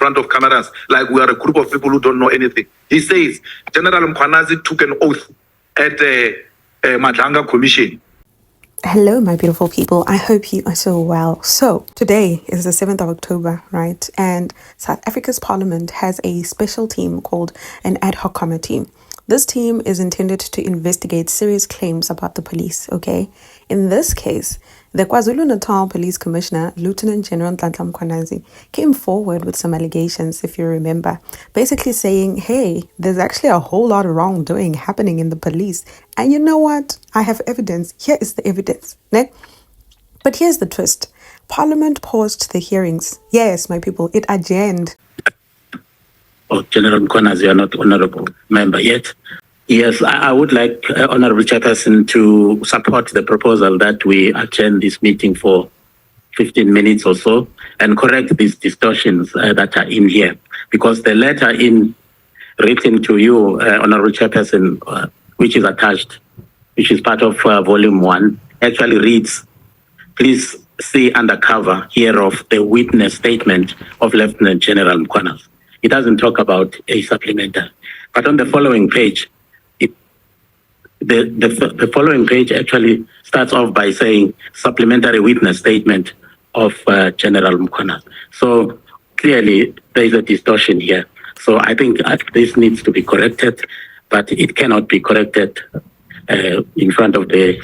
front of cameras like we are a group of people who don't know anything. He says General Mkhwanazi took an oath at the Madlanga Commission. Hello, my beautiful people. I hope you are so well. So today is the 7th of October, right? And South Africa's parliament has a special team called an ad hoc committee. This team is intended to investigate serious claims about the police, okay? In this case, the KwaZulu-Natal Police Commissioner, Lieutenant General Nhlanhla Mkhwanazi, came forward with some allegations, if you remember, basically saying, hey, there's actually a whole lot of wrongdoing happening in the police. And you know what? I have evidence. Here is the evidence. Ne? But here's the twist. Parliament paused the hearings. Yes, my people, it adjourned. Oh, General Mkhwanazi, you are not honorable member yet. Yes, I would like Honorable Chairperson to support the proposal that we adjourn this meeting for 15 minutes or so and correct these distortions that are in here. Because the letter written to you, Honorable Chairperson, which is attached, which is part of Volume 1, actually reads, please see under cover hereof the witness statement of Lieutenant General Mkhwanazi. It doesn't talk about a supplementary. But on the following page, the following page actually starts off by saying supplementary witness statement of General Mkhwanazi. So clearly there is a distortion here. So I think this needs to be corrected, but it cannot be corrected in front of the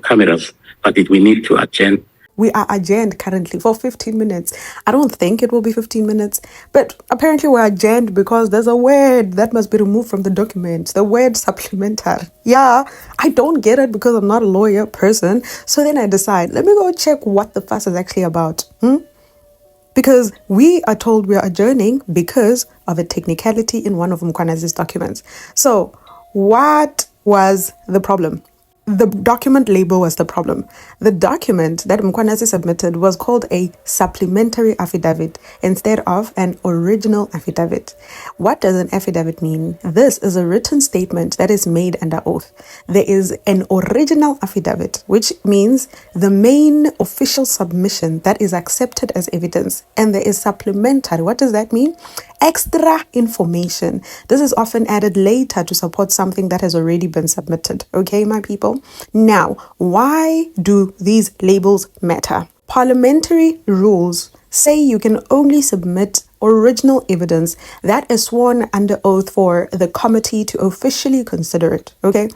cameras. But we need to adjourn. We are adjourned currently for 15 minutes. I don't think it will be 15 minutes, but apparently we're adjourned because there's a word that must be removed from the document. The word supplementary. Yeah, I don't get it because I'm not a lawyer person. So then I decide, let me go check what the fuss is actually about. Because we are told we are adjourning because of a technicality in one of Mkhwanazi's documents. So what was the problem? The document label was the problem. The document that Mkhwanazi submitted was called a supplementary affidavit instead of an original affidavit. What does an affidavit mean? This is a written statement that is made under oath. There is an original affidavit, which means the main official submission that is accepted as evidence. And there is supplementary. What does that mean? Extra information. This is often added later to support something that has already been submitted. Okay, my people? Now, why do these labels matter? Parliamentary rules say you can only submit original evidence that is sworn under oath for the committee to officially consider it. Okay?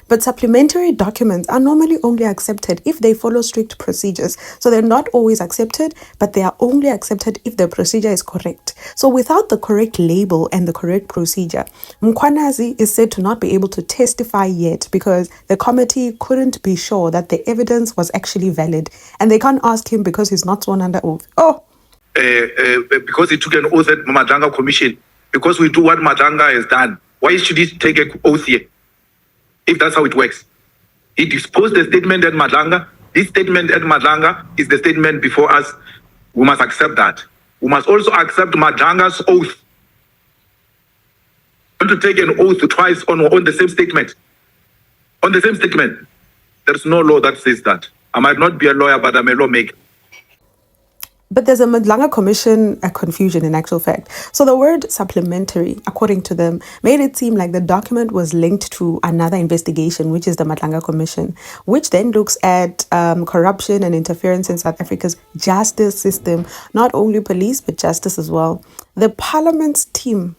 But supplementary documents are normally only accepted if they follow strict procedures. So they're not always accepted, but they are only accepted if the procedure is correct. So without the correct label and the correct procedure, Mkhwanazi is said to not be able to testify yet because the committee couldn't be sure that the evidence was actually valid. And they can't ask him because he's not sworn under oath. Because he took an oath at Madlanga Commission, because we do what Madlanga has done, why should he take an oath here? If that's how it works. He disposed the statement at Madlanga. This statement at Madlanga is the statement before us. We must accept that. We must also accept Madlanga's oath. Want to take an oath twice on the same statement. On the same statement. There's no law that says that. I might not be a lawyer, but I'm a lawmaker. But there's a Madlanga Commission confusion in actual fact. So the word supplementary, according to them, made it seem like the document was linked to another investigation, which is the Madlanga Commission, which then looks at corruption and interference in South Africa's justice system, not only police, but justice as well. The Parliament's team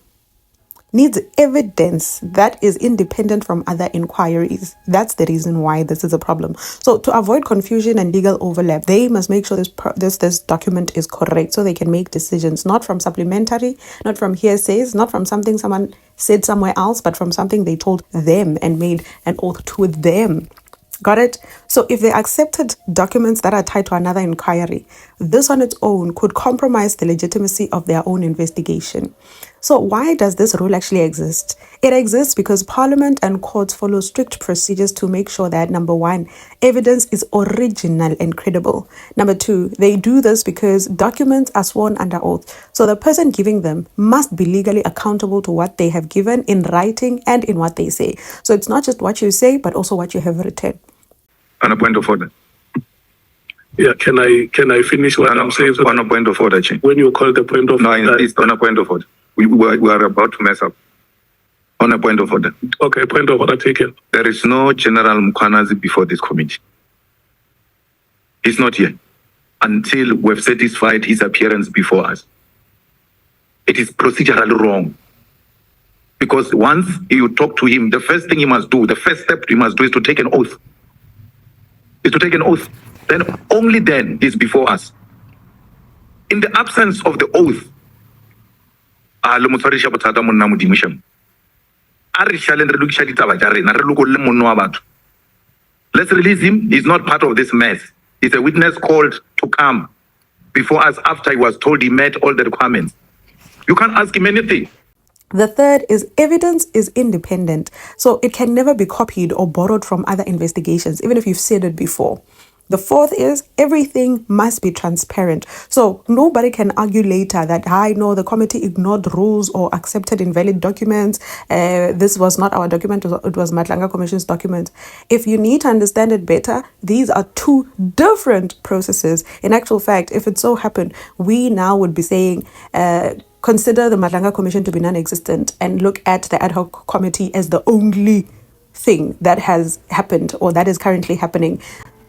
needs evidence that is independent from other inquiries. That's the reason why this is a problem. So to avoid confusion and legal overlap, they must make sure this document is correct so they can make decisions, not from supplementary, not from hearsays, not from something someone said somewhere else, but from something they told them and made an oath to them. Got it? So if they accepted documents that are tied to another inquiry, this on its own could compromise the legitimacy of their own investigation. So why does this rule actually exist? It exists because Parliament and courts follow strict procedures to make sure that, number one, evidence is original and credible. Number two, they do this because documents are sworn under oath. So the person giving them must be legally accountable to what they have given in writing and in what they say. So it's not just what you say, but also what you have written. On a point of order. Yeah, can I finish what I'm saying? On a point of order, Chair. When you call the point of No, I order. insist on a point of order. We are about to mess up. On a point of order. Okay, point of order taken. There is no General Mkhwanazi before this committee. He's not here until we've satisfied his appearance before us. It is procedurally wrong. Because once you talk to him, the first thing he must do, the first step he must do is to take an oath. Is to take an oath. Then only then is before us. In the absence of the oath, let's release him. He's not part of this mess. He's a witness called to come before us after he was told he met all the requirements. You can't ask him anything. The third is evidence is independent, so it can never be copied or borrowed from other investigations, even if you've said it before. The fourth is everything must be transparent. So nobody can argue later that, I know the committee ignored rules or accepted invalid documents. This was not our document, it was Madlanga Commission's document. If you need to understand it better, these are two different processes. In actual fact, if it so happened, we now would be saying, consider the Madlanga Commission to be non-existent and look at the ad hoc committee as the only thing that has happened or that is currently happening.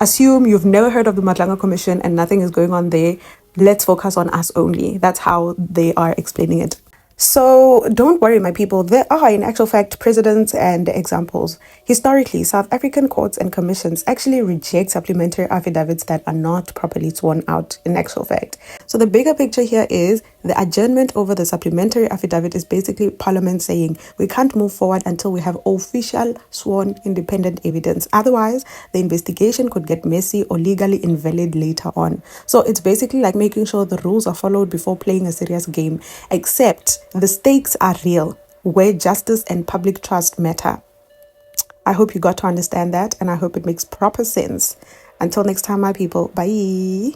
Assume you've never heard of the Madlanga Commission and nothing is going on there. Let's focus on us only. That's how they are explaining it. So don't worry, my people. There are, in actual fact, precedents and examples. Historically, South African courts and commissions actually reject supplementary affidavits that are not properly sworn out, in actual fact. So the bigger picture here is the adjournment over the supplementary affidavit is basically Parliament saying we can't move forward until we have official sworn independent evidence. Otherwise, the investigation could get messy or legally invalid later on. So it's basically like making sure the rules are followed before playing a serious game, except the stakes are real, where justice and public trust matter. I hope you got to understand that, and I hope it makes proper sense. Until next time, my people, bye.